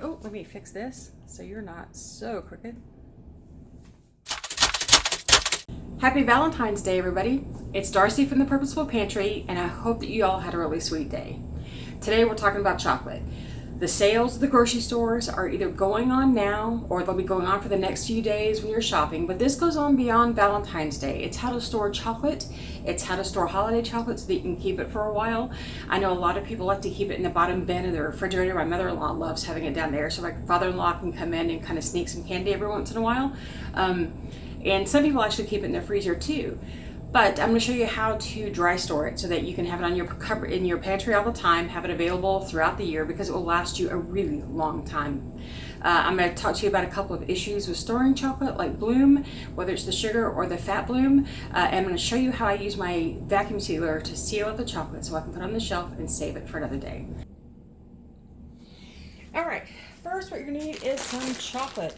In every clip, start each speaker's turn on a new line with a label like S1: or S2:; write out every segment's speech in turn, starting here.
S1: Oh, let me fix this so you're not so crooked. Happy Valentine's Day, everybody. It's Darcy from the Purposeful Pantry, and I hope that you all had a really sweet day. Today we're talking about chocolate. The sales at the grocery stores are either going on now or they'll be going on for the next few days when you're shopping, but this goes on beyond Valentine's Day. It's how to store chocolate. It's how to store holiday chocolate so that you can keep it for a while. I know a lot of people like to keep it in the bottom bin of the refrigerator. My mother-in-law loves having it down there, so my father-in-law can come in and kind of sneak some candy every once in a while. And some people actually keep it in their freezer too. But I'm going to show you how to dry store it so that you can have it on your cupboard in your pantry all the time, have it available throughout the year because it will last you a really long time. I'm going to talk to you about a couple of issues with storing chocolate, like bloom, whether it's the sugar or the fat bloom. And I'm going to show you how I use my vacuum sealer to seal up the chocolate so I can put it on the shelf and save it for another day. All right, first what you're going to need is some chocolate.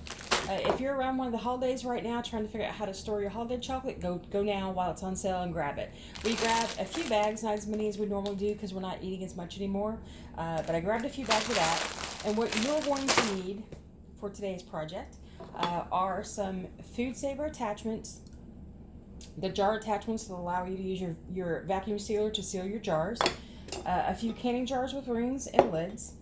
S1: If you're around one of the holidays right now trying to figure out how to store your holiday chocolate, go now while it's on sale and grab it. We grabbed a few bags, not as many as we normally do because we're not eating as much anymore, but I grabbed a few bags of that. And what you're going to need for today's project are some food saver attachments, the jar attachments that allow you to use your vacuum sealer to seal your jars, a few canning jars with rings and lids.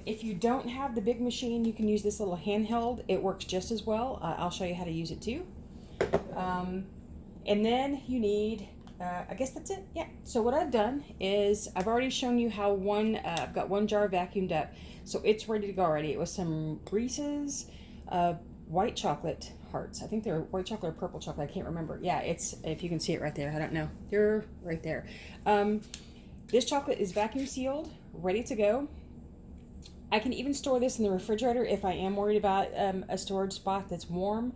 S1: If you don't have the big machine, you can use this little handheld. It works just as well. I'll show you how to use it too. And then you need, I guess that's it. Yeah. So what I've done is I've already shown you how I've got one jar vacuumed up. So it's ready to go already. It was some Reese's white chocolate hearts. I think they're white chocolate or purple chocolate. I can't remember. Yeah, it's, if you can see it right there. I don't know. They're right there. This chocolate is vacuum sealed, ready to go. I can even store this in the refrigerator if I am worried about a storage spot that's warm.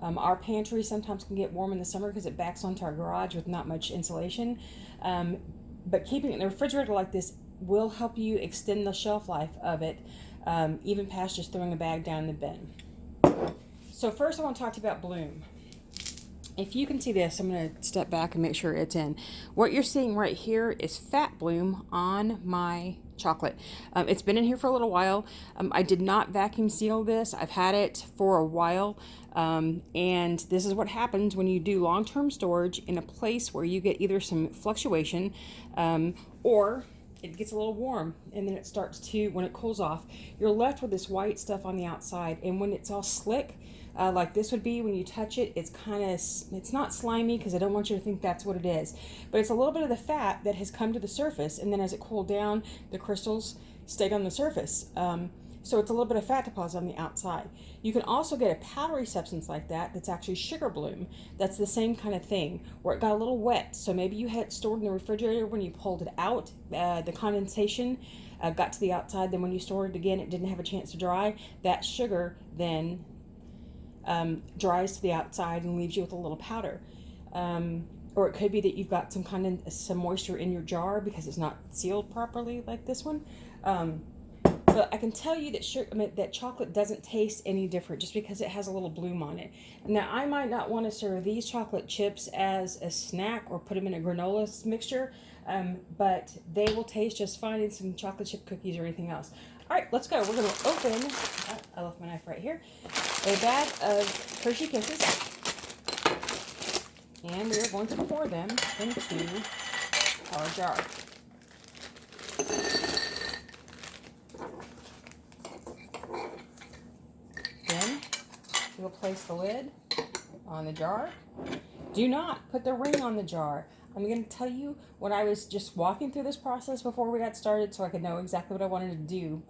S1: Our pantry sometimes can get warm in the summer because it backs onto our garage with not much insulation. But keeping it in the refrigerator like this will help you extend the shelf life of it, even past just throwing a bag down the bin. So first I want to talk to you about bloom. If you can see this, I'm going to step back and make sure it's in. What you're seeing right here is fat bloom on my chocolate. It's been in here for a little while. I did not vacuum seal this. I've had it for a while. And this is what happens when you do long-term storage in a place where you get either some fluctuation or it gets a little warm, and then it starts to, when it cools off, you're left with this white stuff on the outside. And when it's all slick, like this would be when you touch it, it's not slimy because I don't want you to think that's what it is, but it's a little bit of the fat that has come to the surface, and then as it cooled down, the crystals stayed on the surface. So it's a little bit of fat deposit on the outside. You can also get a powdery substance like that that's actually sugar bloom. That's the same kind of thing, where it got a little wet. So maybe you had it stored in the refrigerator. When you pulled it out, the condensation got to the outside. Then when you stored it again, it didn't have a chance to dry. That sugar then dries to the outside and leaves you with a little powder. Or it could be that you've got some moisture in your jar because it's not sealed properly like this one. But I can tell you that that chocolate doesn't taste any different just because it has a little bloom on it. Now, I might not want to serve these chocolate chips as a snack or put them in a granola mixture, but they will taste just fine in some chocolate chip cookies or anything else. All right, let's go. We're going to open, I left my knife right here, a bag of Hershey Kisses, and we are going to pour them into our jar. Then we'll place the lid on the jar. Do not put the ring on the jar. I'm going to tell you, when I was just walking through this process before we got started so I could know exactly what I wanted to do,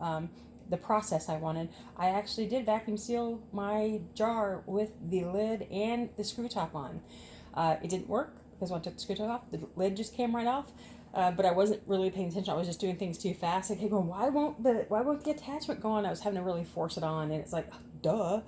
S1: the process I wanted, I actually did vacuum seal my jar with the lid and the screw top on. It didn't work because when I took the screw top off, the lid just came right off. But I wasn't really paying attention. I was just doing things too fast. I kept going, why won't the attachment go on? I was having to really force it on, and it's like, duh.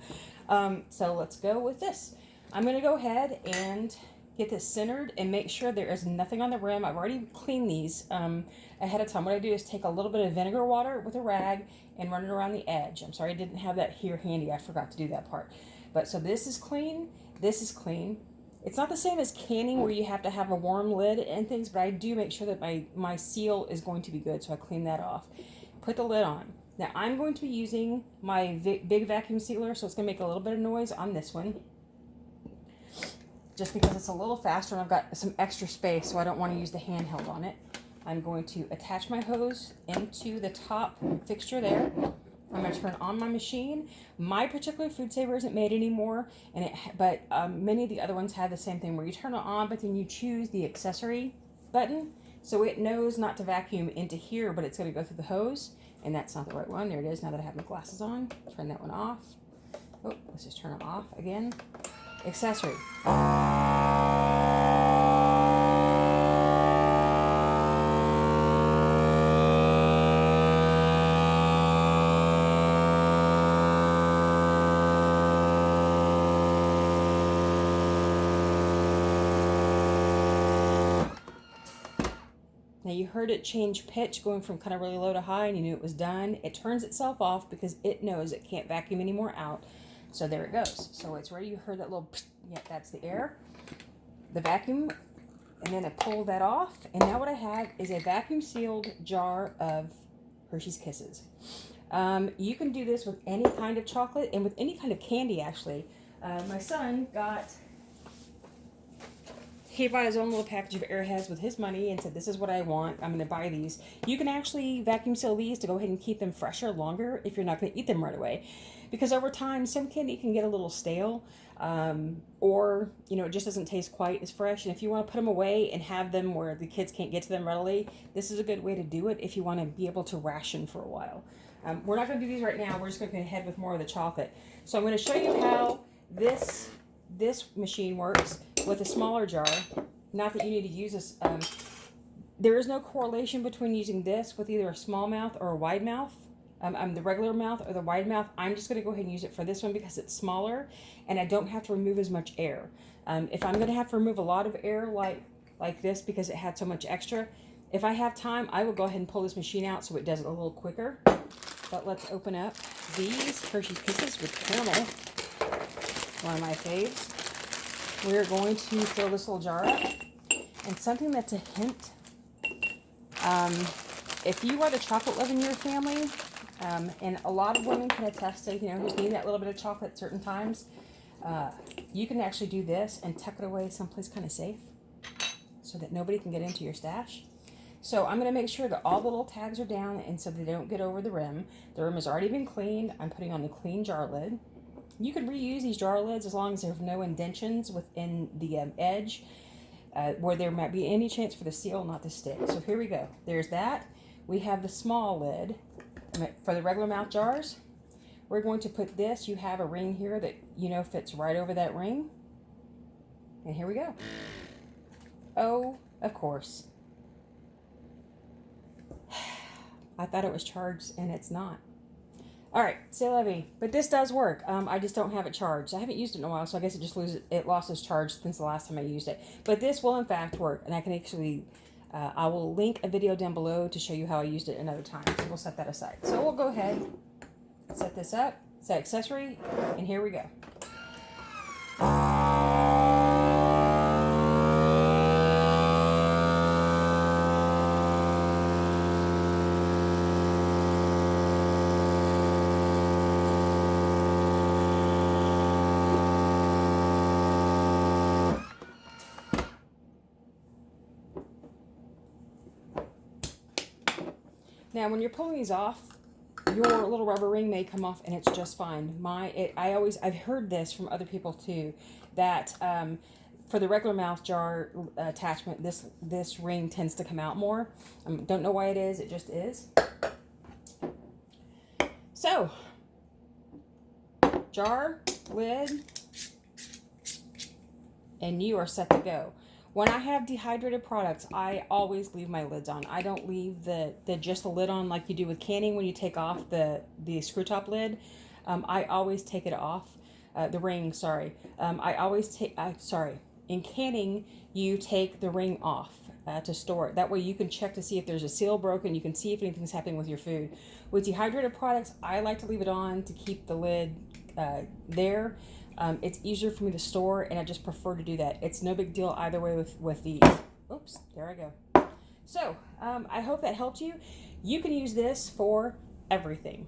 S1: So let's go with this. I'm going to go ahead and get this centered and make sure there is nothing on the rim. I've already cleaned these ahead of time. What I do is take a little bit of vinegar water with a rag and run it around the edge. I'm sorry I didn't have that here handy. I forgot to do that part. But so this is clean. This is clean. It's not the same as canning where you have to have a warm lid and things, but I do make sure that my seal is going to be good, so I clean that off. Put the lid on. Now I'm going to be using my big vacuum sealer, so it's going to make a little bit of noise on this one. Just because it's a little faster and I've got some extra space, so I don't want to use the handheld on it. I'm going to attach my hose into the top fixture there. I'm going to turn on my machine. My particular Food Saver isn't made anymore, but many of the other ones have the same thing where you turn it on, but then you choose the accessory button, so it knows not to vacuum into here, but it's going to go through the hose, and that's not the right one. There it is. Now that I have my glasses on, turn that one off. Oh, let's just turn it off again. Accessory. Now you heard it change pitch, going from kind of really low to high, and you knew it was done. It turns itself off because it knows it can't vacuum anymore out. So there it goes. So it's ready. You heard that little, yep, that's the air, the vacuum, and then I pull that off. And now what I have is a vacuum sealed jar of Hershey's Kisses. You can do this with any kind of chocolate and with any kind of candy, actually. My son he bought his own little package of Airheads with his money and said, this is what I want. I'm going to buy these. You can actually vacuum seal these to go ahead and keep them fresher longer if you're not going to eat them right away. Because over time, some candy can get a little stale, or, it just doesn't taste quite as fresh. And if you want to put them away and have them where the kids can't get to them readily, this is a good way to do it if you want to be able to ration for a while. We're not going to do these right now. We're just going to go ahead with more of the chocolate. So I'm going to show you how this machine works with a smaller jar. Not that you need to use this. There is no correlation between using this with either a small mouth or a wide mouth. The regular mouth or the wide mouth. I'm just going to go ahead and use it for this one because it's smaller and I don't have to remove as much air. If I'm going to have to remove a lot of air like this because it had so much extra, if I have time, I will go ahead and pull this machine out so it does it a little quicker. But let's open up these Hershey's Kisses with caramel. One of my faves. We're going to fill this little jar up. And something that's a hint, if you are the chocolate lover in your family, and a lot of women can attest to, just needing that little bit of chocolate at certain times, you can actually do this and tuck it away someplace kind of safe so that nobody can get into your stash. So I'm going to make sure that all the little tags are down and so they don't get over the rim. The rim has already been cleaned. I'm putting on the clean jar lid. You can reuse these jar lids as long as there's no indentions within the edge where there might be any chance for the seal not to stick. So here we go. There's that. We have the small lid for the regular mouth jars. We're going to put this. You have a ring here that fits right over that ring. And here we go. Oh, of course. I thought it was charged and it's not. All right, c'est la vie. But this does work. I just don't have it charged. I haven't used it in a while, so I guess it lost its charge since the last time I used it. But this will in fact work, and I can actually, I will link a video down below to show you how I used it another time. So we'll set that aside. So we'll go ahead, set this up, set accessory, and here we go. Now, when you're pulling these off, your little rubber ring may come off, and it's just fine. I've heard this from other people too, that for the regular mouth jar attachment, this ring tends to come out more. Don't know why it is. It just is. So, jar, lid, and you are set to go. When I have dehydrated products, I always leave my lids on. I don't leave just the lid on like you do with canning when you take off the screw top lid. I always take it off. The ring, sorry. In canning, you take the ring off to store it. That way you can check to see if there's a seal broken. You can see if anything's happening with your food. With dehydrated products, I like to leave it on to keep the lid there. It's easier for me to store, and I just prefer to do that. It's no big deal either way with these. Oops, there I go. So, I hope that helped you. You can use this for everything.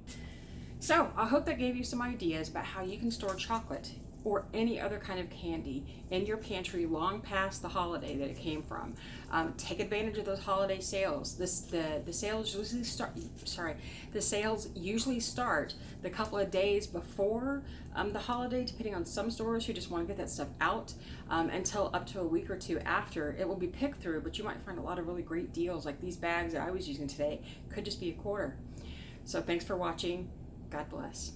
S1: So I hope that gave you some ideas about how you can store chocolate or any other kind of candy in your pantry long past the holiday that it came from. Take advantage of those holiday sales. The sales usually start. The sales usually start the couple of days before the holiday, depending on some stores who just want to get that stuff out, until up to a week or two after. It will be picked through, but you might find a lot of really great deals. Like these bags that I was using today could just be $0.25. So thanks for watching. God bless.